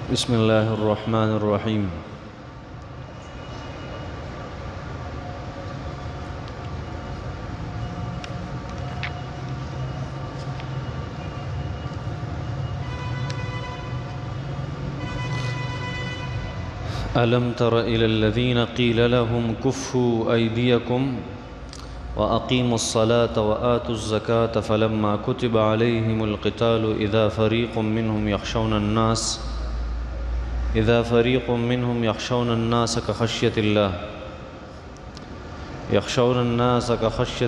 بسم الله الرحمن الرحيم. ألم تر إلى الذين قيل لهم كفوا أيديكم وأقيموا الصلاة وآتوا الزكاة فلما كتب عليهم القتال إذا فريق منهم يخشون الناس كخشية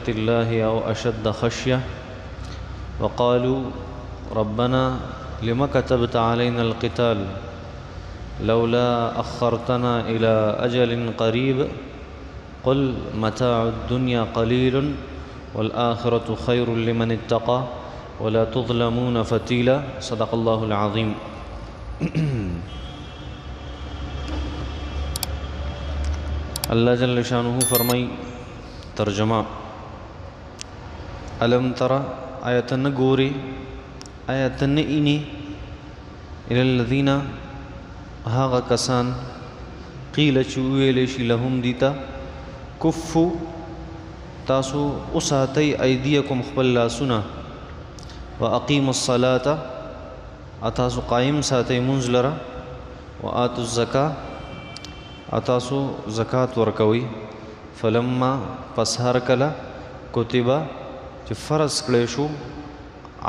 الله أو أشد خشية وقالوا ربنا لما كتبت علينا القتال لولا أخرتنا إلى أجل قريب قل متاع الدنيا قليل والآخرة خير لمن اتقى ولا تظلمون فتيلا. صدق الله العظيم. اللہ جل شانہ فرمائی ترجمہ علم ترى آیتن گوری آیتن اینی الى الذین هاغ کسان قیل چویلشی لهم دیتا کفو تاسو اساتی ایدیکم خبل لاسنا واقیم الصلاة اتاسو قائم ساتی منزلرا وآتو الزکاة اتاسو زکات ورکوي فلما پس هر کله کتبا چې فرض کړی شو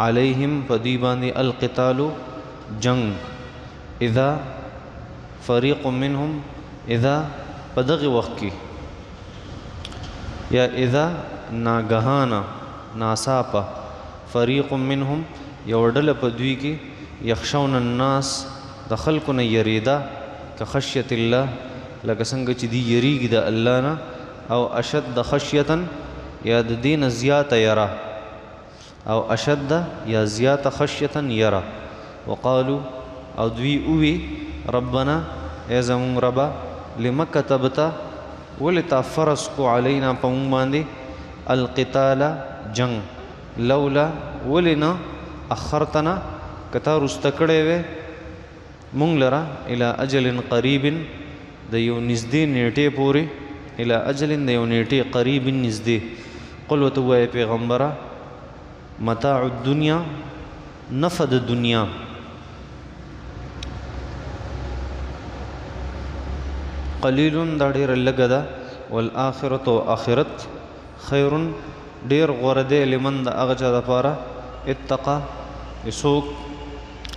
علیهم پدی باندې القتال جنگ اذا فریق منهم اذا پدغه وخت کې یا اذا ناگهانا ناصاپا فریق منهم یو ډله په دوی کې یخشون الناس د خلکو نه یریدا کخشیت الله لکه څنګه چې دی یریږي د الله نه او اشد خشیتا یا د دین زیاته یرا او اشد یا زیاته خشیتا یرا وقالو او دوی اوی ربنا ای زمون ربا لما کتبتا ولتا فرض کو علینا پمون باندې القتال جنگ لولا ولنا اخرتنا کتا رستکړې وې مونږ لرا الى اجل قریب د یو نږدې نیټې پورې الى اجل د یو نیټې قریب نږدې قل ورته ووایه پیغمبره متاع الدنیا نفع د دنیا قلیل دا ډېره لږه ده والآخرة او آخرت خیر ډېر غوره دی لمن د هغه چا دپاره اتقا څوک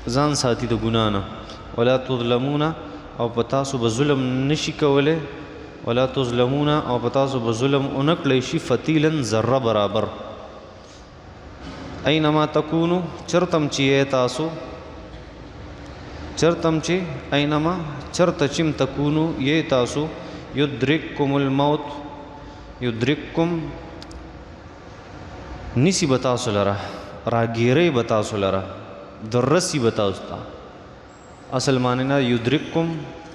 ځان ساتي د ګناه نه ولا تظلمون او پتاسو به ظلم نشي کوله ولا تظلمون او پتاسو به ظلم اونکړی شي فتیلا ذره برابر اينما تکونو چرتم چې تاسو چرتم چې اينما چرته چم تکونو یې تاسو یدرککم الموت یدرککم نسی بتاسو لرا راګیری بتاسو لرا درسی بتاسو تا اصل معنی نا یدرککم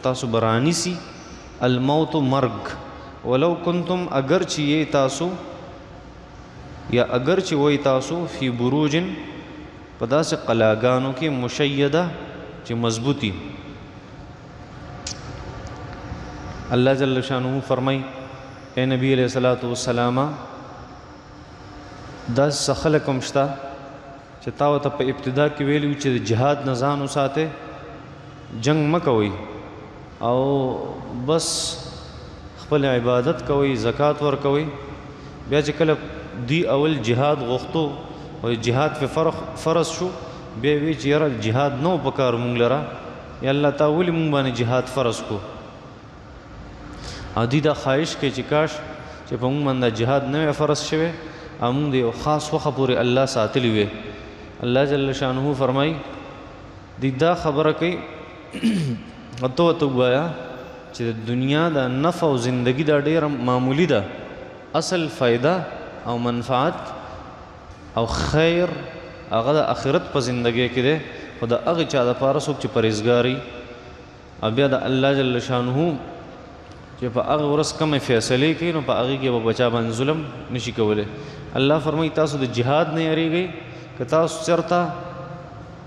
تاسو برانی سی الموت مرگ ولو کنتم اگر چی یہ تاسو یا اگر چی وی تاسو فی بروجن پدا سے قلاگانوں کی مشیدہ چی مضبوطی. اللہ جل شانہ فرمائی اے نبی علیہ السلام دا سخلکم شتا چی تاو تا پا ابتدا کی ویلیو چی جہاد نزانو ساتے جنگ مکوي او بس خپل عبادت کوي زکات ور کوي بیا چې کله دی اول جهاد غوښتو او جهاد په فرض شو بیا وی چې یاره جهاد نو پکار مونږ لره یا الله تعالی مونږ باندې جهاد فرض کو ادي دا خواهش کې چې کاش چې په مونږ باندې جهاد نه فرض شوه امون دی خاص وخت پورې الله ساتلی وي. الله جل شانه فرمای دی دا خبره کوي تو وایا چې دنیا دا نفع او زندگی دا ډیر معمولی ده اصل فائدہ او منفعت او خیر هغه د آخرت په زندگی کې ده خدا هغه چا د پاره څوک چې پرهیزګاری او بیا د الله جل شانه چې په هغه ورځ کومه فیصله کوي نو په هغه کې به بچا باندې ظلم نشي کوله. الله فرمایي تاسو د جهاد نه یریږئ که تاسو چرته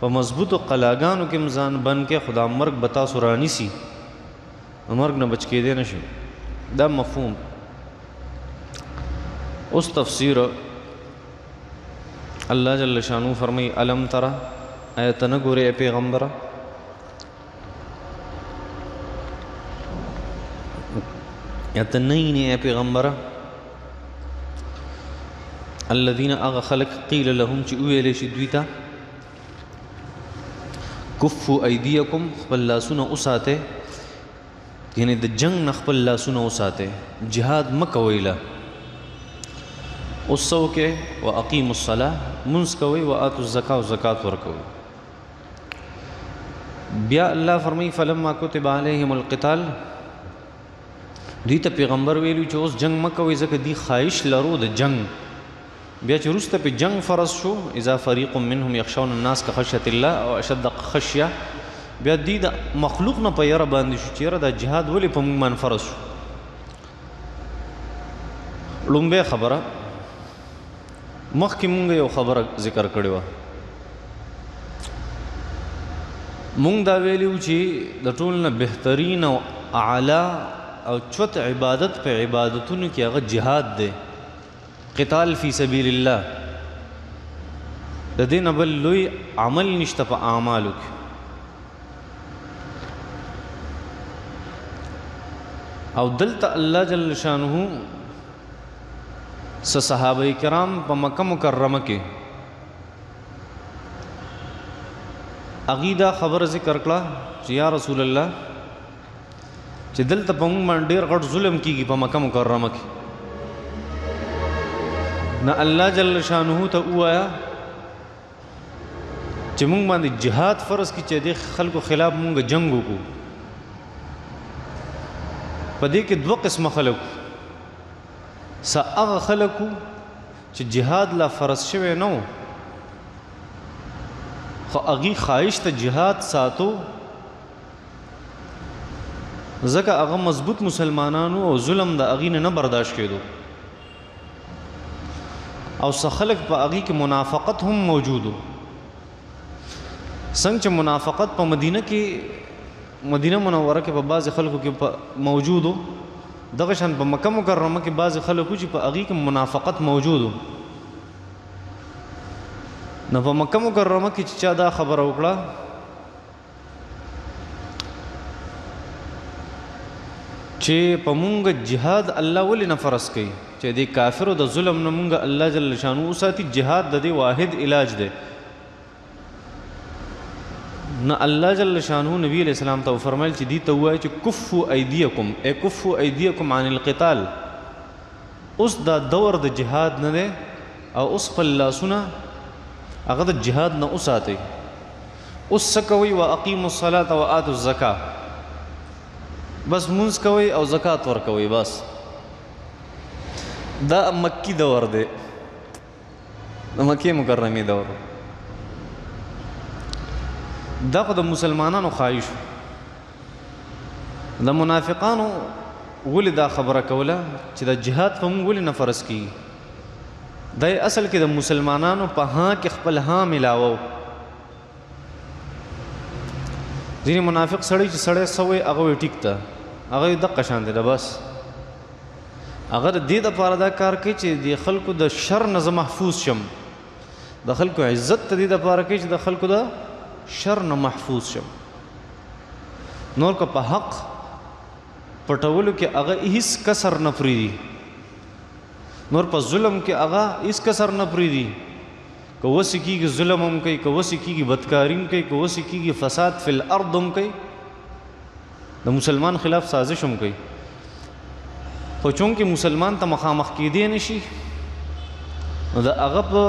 په مضبوطو قلاګانو کې ځان بند کې خدا مرګ به تاسو رانیسي مرګ نه بچ کېدی نه شي دا مفهوم. اوس تفسیر الله جل شانو فرمای الم ترى آیت نه ګورې پیغمبره یت نه پیغمبره الذين اغ خلق قيل لهم چې ویل شي دوی ته کفوا ایدیکم خپل لاسونه اوساته یعنی د جنگ نه خپل لاسونه اوساته جهاد مکوئله اوسو کې واقیموا الصلاه منځ کوئ واتوا الزکاه او زکات ورکوئ. بیا الله فرمایي فلما كتب عليهم القتال دوی ته پیغمبر ویلو چې اوس جنگ مکوئ ځکه دی خواهش لرو د جنگ. بیا چې وروسته په جنگ فرض شو اذا فريق منهم يخشون الناس كخشيه الله او اشد خشيه بیا دی د مخلوق نه په یره باندې شو چې یره د جهاد ولې په موږ باندې فرض شو. لومبه خبره مخکې مونږ یو خبره ذکر کړې وه مونږ دا ویلو چې د ټول نه بهترین او اعلی او چوت عبادت په عبادتونو کې هغه جهاد دی قتال فی سبیل الله د دې نه بل لوی عمل نشته په اعمالو کې. او دلته الله جل شانه صحابه کرام په مکه مکرمه کې عقیده خبر ذکر کړه چې یا رسول الله چې دلته په موږ باندې ډېر غټ ظلم کیږي په مکه مکرمه کې نه الله جل شانه ته وایا چې موږ باندې جهاد فرض کی چې د خلکو خلاف موږ جنگ وکړو. په دې کې دوه قسمه خلک هغه خلکو چې جهاد لا فرض شوی نه و خو هغې خواهش ته جهاد ساتو ځکه هغه مضبوط مسلمانانو او ظلم د هغې نه برداشت کېدو. او څه خلک په هغې کې منافقت هم موجود و څنګه چې منافقت په مدینه منوره کې په بعضې خلکو کې موجود و دغه شان په مکه مکرمه کې بعضې خلکو چې په هغې کې منافقت موجود و. نو په مکه مکرمه کې چې چا دا خبره وکړه چې په مونږ جهاد الله ولې نه فرض کوي چې د کافرو د ظلم نه مونږ الله جل شانو وساتي جهاد د دې واحد علاج دی. نه الله جل شانو نبی علیہ السلام ته فرمایل چې دی ته وایي چې کفوا ایدیکم ای کفوا ایدیکم عن القتال. اوس دا دور د جهاد نه دی او اوس خپل لاسونه هغه د جهاد نه وساتئ. اوس څه کوئ واقیموا الصلاة وآتوا الزکاة بس مونځ کوئ او زکات ورکوئ بس. دا مکی دور دی د مکې مکرمې دور دا خو د مسلمانانو خواهش د منافقانو ولې دا خبره کوله چې د جهاد په موږ ولې نه فرض کیږي. دا اصل کې د مسلمانانو په ها کې خپل ها ملاوه. ځینې منافق سړی چې سړی سوی هغه وی ټیک ته هغه دقه شان دی بس هغه د دې دپاره دا کار کوي چې د خلکو د شر نه زه محفوظ شم د خلکو عزت ته دې دپاره کوي چې د خلکو د شر نه محفوظ شم. نور که په حق پټولو کې هغه هیڅ کسر نه پرېږدي نور په ظلم کې هغه هیڅ کسر نه پرېږدي که وسې کېږي ظلم هم کوي که وسې کېږي بدکاري هم کوي که وسې کېږي فساد فی الارض هم کوي د مسلمان خلاف سازش هم کوي. خو چونکې مسلمان ته مخامخ کېدی نه شي نو د هغه په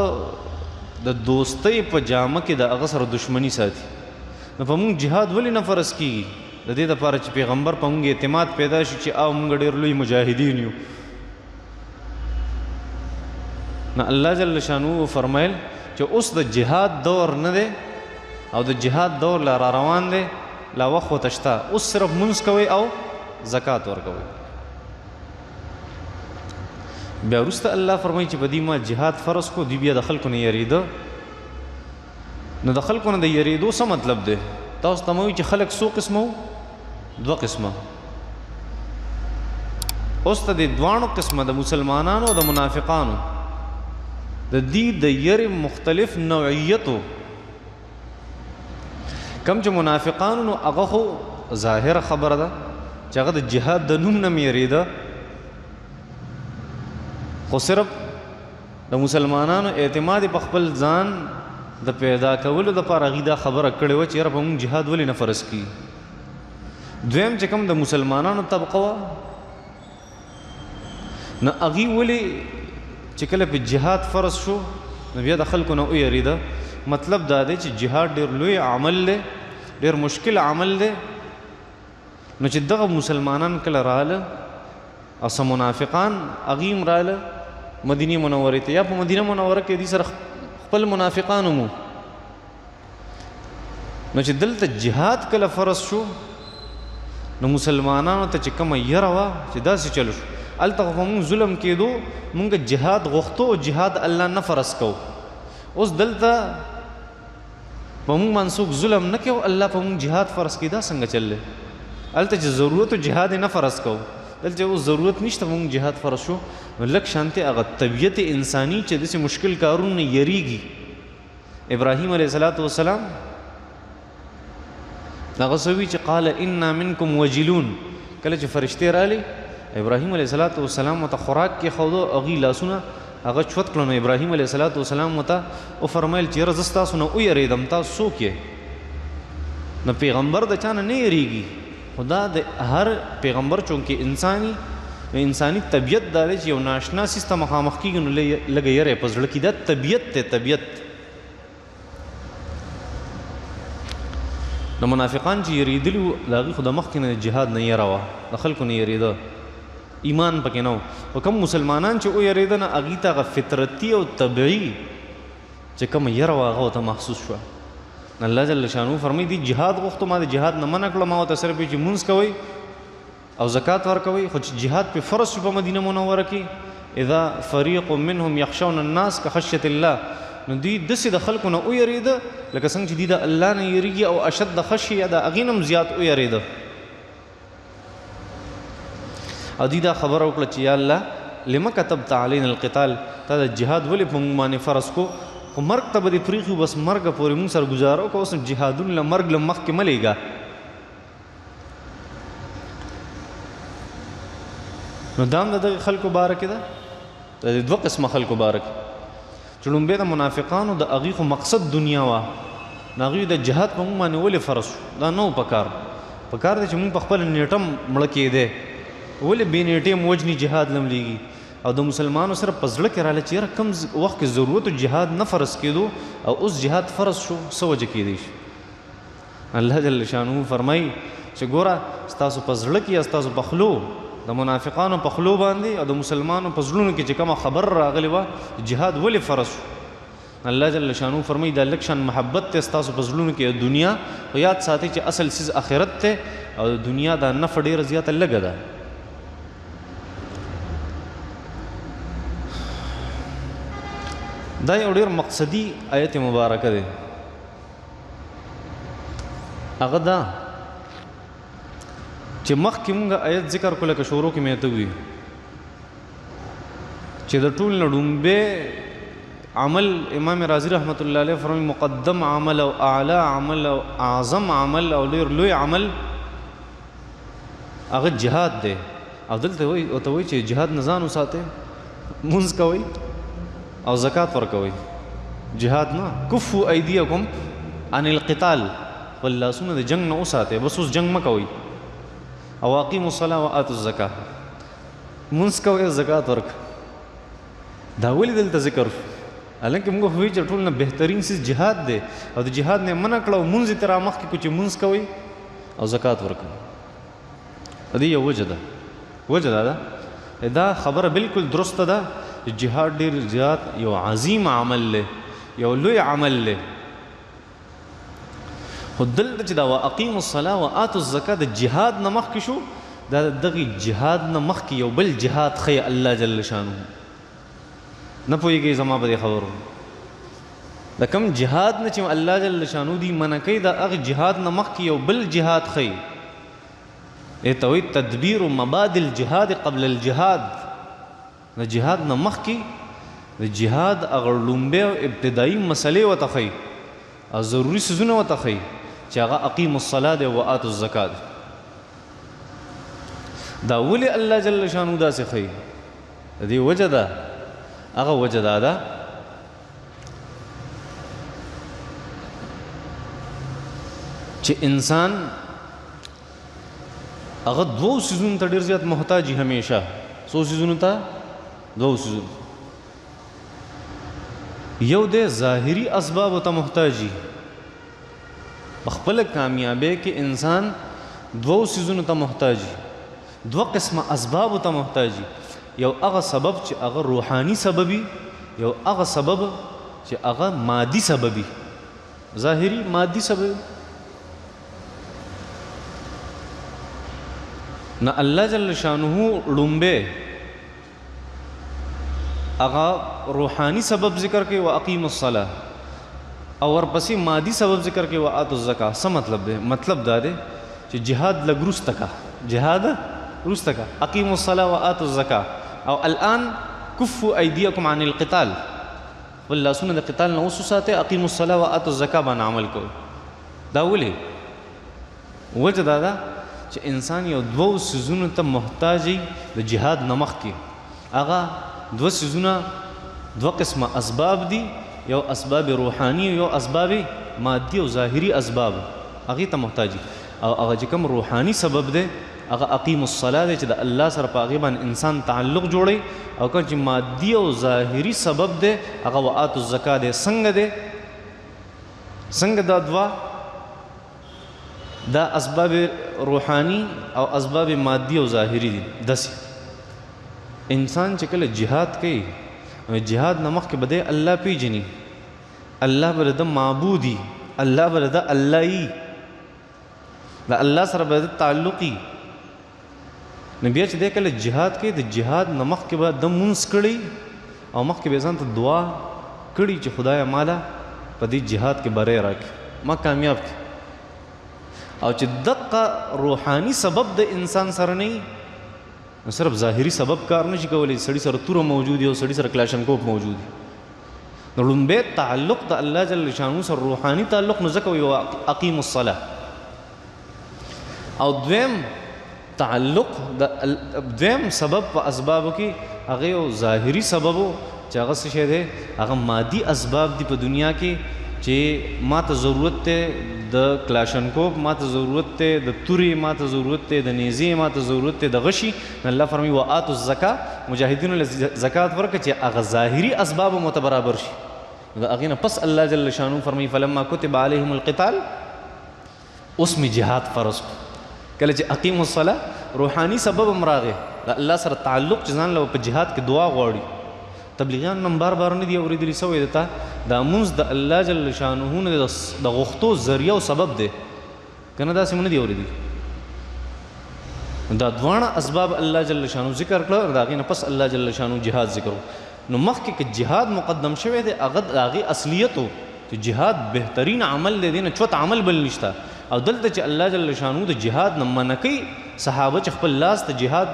د دوستۍ په جامه کې د هغه سره دشمني ساتي. نو په موږ جهاد ولې نه فرض کېږي د دې دپاره چې پیغمبر په موږ اعتماد پیدا شي چې او موږ ډېر لوی مجاهدین یو. نو الله جل شانو فرمایل چې اوس د جهاد دور نه دی او د جهاد دور لا را روان دی لا وخت ورته شته. اوس صرف مونځ کوئ او زکات ورکوئ. بیا وروسته الله فرمایي چې په دې ما جهاد فرض کو دوی بیا د خلکو نه یریده نو د خلکو نه د یریدو څه مطلب دی؟ تاسو ته موي چې خلک څو قسمه وو؟ 2 قسمه. اوس ته د دواړو قسمه د مسلمانانو او د منافقانو د دې د یری مختلف نوعیتو. کم چې منافقانو نو هغه خو ظاهره خبره ده چې هغه د جهاد د نوم نه یریده، خو صرف د مسلمانانو اعتماد په خپل ځان د پیدا کولو دپاره هغوی دا خبره کړې وه چې یاره په مونږ جهاد ولې نه فرض کړي. دویم چې کوم د مسلمانانو طبقه وه نو هغوی ولې چې کله په جهاد فرض شو نو بیا د خلکو نه ویریده. مطلب دا دی چې جهاد ډېر لوی عمل دی، ډېر مشکل عمل دی. نو چې دغه مسلمانان کله راله او څه منافقان هغوی هم راله مدینې منورې ته، یا په مدینه منوره کې دې سره خپل منافقان مو، نو چې دلته جهاد کله فرض شو نو مسلمانانو ته چې کومه یره وه چې داسې چل شو، هلته خو په مونږ ظلم کېدو، مونږ جهاد غوښتو او جهاد الله نه فرض کو. اوس دلته په مونږ باندې څوک ظلم نه کوي او الله په مونږ جهاد فرض کړي، دا څنګه چل دی؟ هلته چې ضرورت و جهاد یې نه فرض کو، دلته اوس ضرورت نشته مونږ جهاد فرض شو. نو لږ شانتې هغه طبیعت انساني چې داسې مشکل کارونه یریږي. ابراهیم علیه السلام هغه څه وي چې قال انا منکم وجلون، کله چې فرشتې رالی ابراهیم علیه السلام ورته خوراک کېښودو، هغوی لاسونه هغه چوت کړه. نو ابراهیم علیه السلام ورته وفرمیل چې یاره زه ستاسو نه ویرېدم، تاسو څوک یې؟ نو پیغمبر د چا نه یریږي، خدا د هر پیغمبر چونکې انساني انساني طبیعت دا دی چې یو ناشنا سیز ته مخامخ کېږي نو لږه یری په زړه کې، دا طبیعت دی طبیعت. نو منافقان چې یریدلي وو د هغوی خو د مخکې نه د جهاد نه یره وه، د خلکو نه یریده، ایمان پکې نه و. او کوم مسلمانان چې ویریده نه هغوی ته هغه فطرتي او طبعي چې کومه یره وه هغه ورته محسوس شوه. الله جل شانو فرمایي دی جهاد غوښتو، ما د جهاد نه منع کړه، ما ورته صرف چې مونځ کوئ او زکات ورکوئ. خو چې جهاد پې فرض شو په مدینه منوره کې، اذا فریق منهم یخشون الناس کخشیة الله، نو دوی داسې د خلکو نه ویریده لکه څنګه چې دوی د الله نه یریږي، او اشد خشیه د هغې نه هم زیات ویریده. او دوی دا خبره وکړه چې یا الله لما کتبت علینا القتال، تا د جهاد ولې په مونږ باندې فرض کو؟ خو مرګ ته به دې پرېښي، بس مرګه پورې مونږ سره ګزاره وکړه، اوس جهادونه له مرګ له مخکې مه لیږه. نو دا هم د دغې خلکو باره کې ده، د 2 قسمه خلکو باره کې چې لومبۍ د منافقانو د هغوی خو مقصد دنیا وه، نو هغوی د جهاد په مونږ باندې ولې فرض شو؟ دا نه و پکار. پکار دی چې مونږ په خپله نیټه مړه کېدی، ولې بې نیټې م وجني جهاد لم لیږي. او د مسلمانو سره په زړه کې راله چې یاره کم وخت کې ضرورت جهاد نه فرض کېدو او اوس جهاد فرض شو، څه وجه کېدی شي؟ الله جل شانو فرمایي چې ګوره ستاسو په زړه کې یا ستاسو په خلو، د منافقانو په خلو باندې او د مسلمانو په زړونو کې چې کومه خبر راغلی وه جهاد ولې فرض شو، الله جل شانو فرمایي دا لږ شان محبت دی ستاسو په زړونو کې د دنیا، خو یاد ساتئ چې اصل څیز آخرت دی او د دنیا دا نفع ډېره زیاته لږه ده. دا یو ډېر مقصدي آیت مبارکه دی. هغه دا چې مخکې مونږ آیت ذکر کړو لکه شروع کې مې ته ووي چې د ټول نه ډومبی عمل امام رازي رحمت الله علیه فرمایي مقدم عمل او اعلی عمل او اعظم عمل او ډېر لوی عمل هغه جهاد دی. او دلته ورته وایي چې جهاد نه ځان وساتئ، مونځ کوئ او زکات ورکوئ، جهاد نه. کفو ایدیکم عن القتال، خپل لاسونه د جنګ نه وساتئ، بس اوس جنګ مه کوئ. او اقیموا الصلاة وآتوا الزکاة، مونځ کوئ زکات ورک. دا ولې دلته ذکر شو؟ حالانکه موږ خو وایو چې ټول نه بهترین څیز جهاد دی او د جهاد نه منع کړه او مونځ یې ترې رامخکې کړو چې مونځ کوئ او زکات ورکوئ. د دې یو وجه ده، وجه دا ده دا خبره بالکل درسته ده چې جهاد ډېر زیات یو عظیم عمل دی، یو لوی عمل دی. خو دلته چې دا واقیموا الصلاة وآتوا الزکاة د جهاد نه مخکې شو، دا د دغې جهاد نه مخکې یو بل جهاد ښیي الله جل شانه. نه پوهېږئ زما په دې خبرو؟ د کم جهاد نه چې الله جل شانو دی منع کوي د هغه جهاد نه مخکې یو بل جهاد ښیي ته وایي تدبیر مبادئ الجهاد قبل الجهاد د جهاد نه مخکې د جهاد هغه لومبۍ او ابتدایي مسلې ورته ښیي او ضروري څیزونه ورته ښیي چې هغه اقیموا الصلاة دی و آتوا الزکاة دی دا ولې الله جل شانو داسې ښیي د دې وجه ده هغه وجه دا ده چې انسان هغه دوو څیزونو ته ډېر زیات محتاج وي همیشه څو څیزونو ته دوو څیزونو یو دی ظاهري اسبابو ته محتاج وي په خپله کامیابۍ کې انسان دوو څیزونو ته محتاج وي دوه قسمه اسبابو ته محتاج وي یو هغه سبب چې هغه روحاني سبب وي یو هغه سبب چې هغه مادي سبب وي ظاهري مادي سبب نه الله جل شانه لومبه هغه روحاني سبب ذکر کوي و اقیم الصلاه او ورپسې مادي سبب ذکر کوي و آتوا الزکاه څه مطلب دی مطلب دا دی چې جهاد لږ وروسته کا جهاد وروسته کا اقیم الصلاه و آتوا الزکاه او الان کفوا ایدیکم عن القتال والله سنه د قتال نه اوس ساته اقیم الصلاه و آتوا الزکاه باندې عمل کوي دا ولې وجه دا ده چې انسان یو دوو څیزونو ته محتاج دی د جهاد نه مخکې هغه دوه څیزونه دوه قسمه اسباب دي یو اسباب روحاني یو اسباب مادي او ظاهري اسباب هغې ته محتاج دي او هغه چې کوم روحاني سبب دی هغه اقیم الصلاه دی چې د الله سره په هغې باندې انسان تعلق جوړوي او کوم چې مادي او ظاهري سبب دی هغه و آتوا الزکاه دی څنګه دی څنګه دا دوه دا اسباب روحانی او اسباب مادی او ظاهری دي داسې انسان چې کله جهاد کوي جهاد نه مخکې به دی الله پیژني الله به د معبودي الله به د اللهي د الله سره به د تعلقي نو بیا چې دی کله جهاد کوي د جهاد نه مخکې به د مونځ کړی او مخکې به ځان ته دعا کړي چې خدایه ماله په دې جهاد کې بری راکړي ما کامیاب کړي او چې دقه روحاني سبب د انسان سره نه نو صرف ظاهري سبب کار نشي کولی سړي سره توره موجود وي او سړي سره کلاشنکوف موجود وي نو لومبی تعلق د الله جل شانو سره روحاني تعلق نو ځکه وي اقیم الصلاه او دویم تعلق دویم سبب په اسبابو کې هغه یو ظاهري سبب چې هغه څه شی دی هغه مادي اسباب دي په دنیا کې چې ما ته ضرورت دی د کلاشنکوف ما ته ضرورت دی د تورې ما ته ضرورت دی د نیزې ما ته ضرورت دی د غشي الله فرمایي و آتوا الزکاه مجاهدینو له زکات ورکړه چې هغه ظاهري اسباب مو ته برابر شي د هغې نه پس الله جل شانو فرمایي فلما کتب علیهم القتال اوس مې جهاد فرض کړو کله چې اقیم الصلاه روحاني سبب هم راغی د الله سره تعلق چې ځان له په جهاد کې دعا غواړي تبلیغیان نن بار بار نه دي اورېدلي سوی دته دا مونځ د الله جل شانه نه د غوښتو ذریعه او سبب دی که نه داسې نه دي اورېدلي دا دواړه اسباب الله جل شانه ذکر کړه د هغې نه پس الله جل شانه جهاد ذکر نو مخکې که جهاد مقدم شوی دی هغه د هغې اصلیت و چې جهاد بهترین عمل دی نه چوت عمل بل نشته او دلته چې الله جل شانه د جهاد نه منع کوي صحابه چې خپل لاس ته جهاد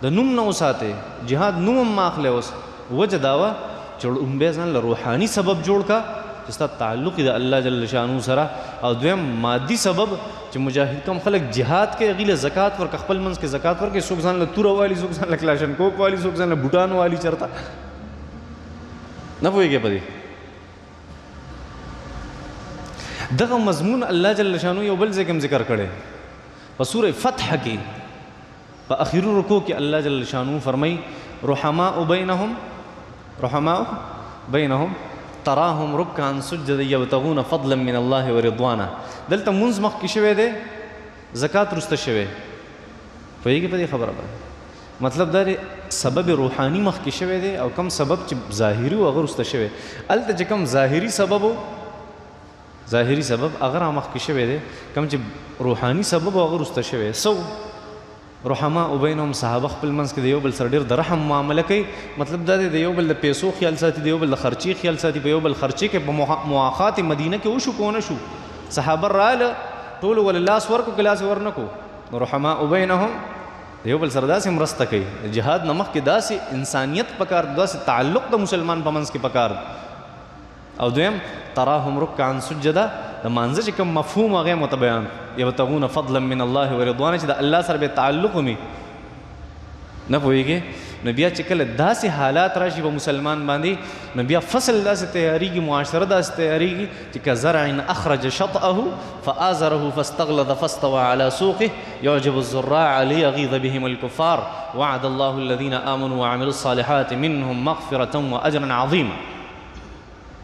د نوم نه وساتئ جهاد نوم هم مه اخلی اوس وجه دا وه چې لومبی ځان له روحاني سبب جوړ کا چې ستا تعلق د الله جل شانو سره او دویم مادي سبب چې مجاهد کم خلک جهاد کوي هغې له زکات ورکړه خپل منځ کې زکات ورکړي څوک ځان له توره والي څوک ځان له کلاشنکوف والي څوک ځان له بوټان والي چېرته نه پوهېږې په دې دغه مضمون الله جل شانو یو بل ځای کې هم ذکر کړی په سوره فتح کې په اخري رکوع کې الله جل شانو فرمایي رحماء بینهم تراهم رکعا سجدا یبتغون فضلا من الله ورضوانا دلته مونځ مخکې شوی دی زکات وروسته شوی پوهېږې په دې خبره باندې مطلب دا دی سبب روحاني مخکې شوی دی او کم سبب چې ظاهري و هغه وروسته شوی هلته چې کم ظاهري سبب هغه را مخکې شوی دی کم چې روحاني سبب و هغه وروسته شوی سو رحما بینهم صحابه خپل منځ کې د یو بل سره ډېر د رحم معامله کوي. مطلب دا دی د یو بل د پیسو خیال ساتي، د یو بل د خرچي خیال ساتي. په یو بل خرچي کې په مواخات مدینه کې وشو کو نه شو، صحابه رااله ټول ول لاس ورکو ګلاس ورنکو. رحما بینهم د یو بل سره داسې مرسته کوي. جهاد نمخ کې داسې انسانیت پکار، داسې تعلق د مسلمان په منځ کې پکار. او دویم تراهم رکعا سجدا، د مانځه چې کوم مفهوم هغه متبیان یبتغون فضلا من الله ورضوانه، چې د الله سره به تعلق وي نه پوهېږي. نو بیا چې کله داسې حالات راشي په مسلمان باندې، نو بیا فصل داسې تیاریږي، معاشره داسې تیاریږي چې كزرع اخرج شطأه فآزره فاستغلظ فاستوى على سوقه يعجب الزراع ليغيظ بهم الكفار وعد الله الذين آمنوا وعملوا الصالحات منهم مغفرة وأجرا عظيما.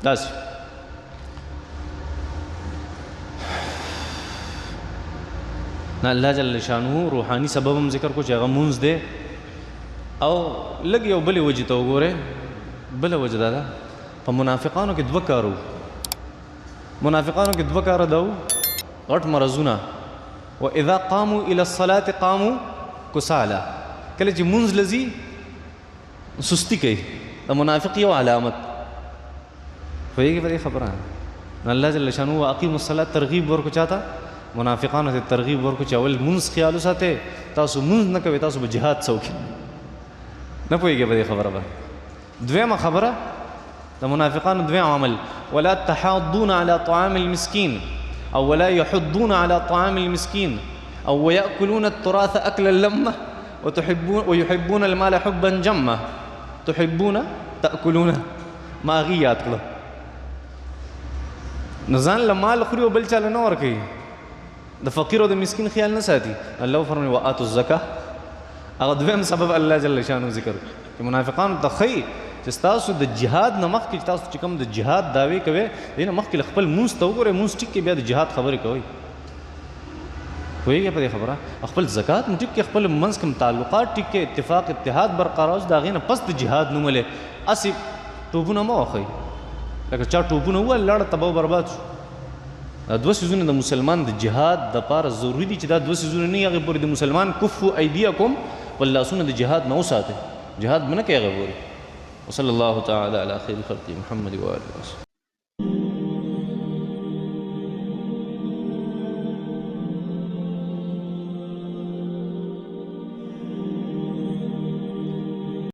داسې نه الله جل شانه روحاني سبب هم ذکر کو چې هغه مونځ دی. او لږ یو بلې وجې ته وګورئ. بله وجه دا ده په منافقانو کې دوه کارو، منافقانو کې دوه کاره ده غټ مرضونه. واذا قاموا الى الصلاه قاموا کسالا، کله چې مونځ لځي سستی کوي. د منافق یو علامت پوهېږي په دې خبره. الله جل شانه واقیموا الصلاه ترغیب ورکو چاته؟ منافقانو ته ترغیب ورکو چې اول مونځ خیال وساتئ، تاسو مونځ نه کوئ، تاسو به جهاد څوکي نه پوهېږي په دې خبره باندې. دویمه خبره د منافقانو دویم عمل، ولا تحاضون على طعام المسكين او ولا يحضون على طعام المسكين او ويأكلون التراث أكلا لمة ويحبون المال حبا جمة. تحبون تأكلون ما غیات کړه، نو ځان له مال خوري او بل چاله نه ورکوي، د فقیر او د مسکین خیال نه ساتي. الله فرمایي وآتوا الزکاة. هغه دویم سبب الله جل شانه ذکر چې منافقانو ته ښیي چې ستاسو د جهاد نه مخکې تاسو چې کوم د جهاد دعوې کوئ، دې نه مخکې خپل مونځ ته وګورئ، مونځ ټیک کې بیا د جهاد خبرې کوئ. پوهېږئ په دې خبره؟ خپل زکات مو ټیک کې، خپل منځ کې تعلقات ټیک کې، اتفاق اتحاد برقرار اوس، د هغې نه پس د جهاد نوم ولې هسې ټوپونه مه وخئ. لکه چا ټوپونه وویل لاړه تباه و برباد شو. دا دوه څیزونه د مسلمان د جهاد دپاره ضروري دي چې دا دوه څیزونه نه وي، هغې پورې د مسلمان کفو ایدیکم خپل لاسونه د جهاد نه وساتئ، جهاد به نه کوي هغې پورې. وصلی الله تعالی علی خیر خلق محمد و آله وسلم.